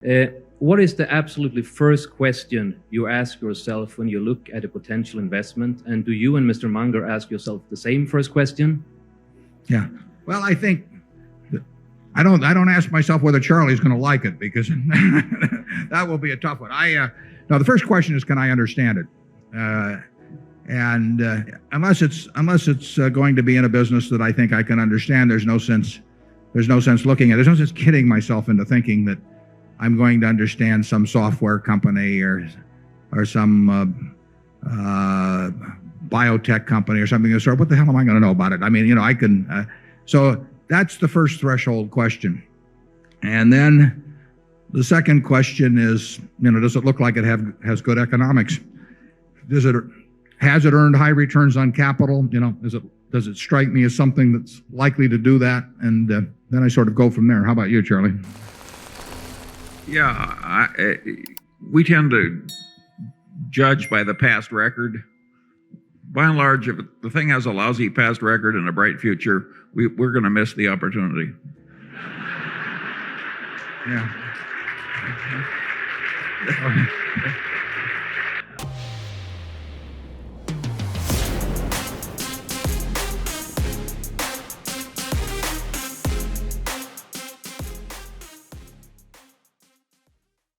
What is the absolutely first question you ask yourself when you look at a potential investment? And do you and Mr. Munger ask yourself the same first question? Yeah. Well, I think I don't ask myself whether Charlie's going to like it, because that will be a tough one. No, the first question is, can I understand it? And unless it's going to be in a business that I think I can understand, there's no sense looking at it. There's no sense kidding myself into thinking that I'm going to understand some software company or some biotech company or something of the sort. What the hell am I going to know about it? I mean, I can. So that's the first threshold question. And then the second question is, does it look like it has good economics? Has it earned high returns on capital? Does it strike me as something that's likely to do that? And then I sort of go from there. How about you, Charlie? Yeah, we tend to judge by the past record. By and large, if the thing has a lousy past record and a bright future, we're going to miss the opportunity. Yeah.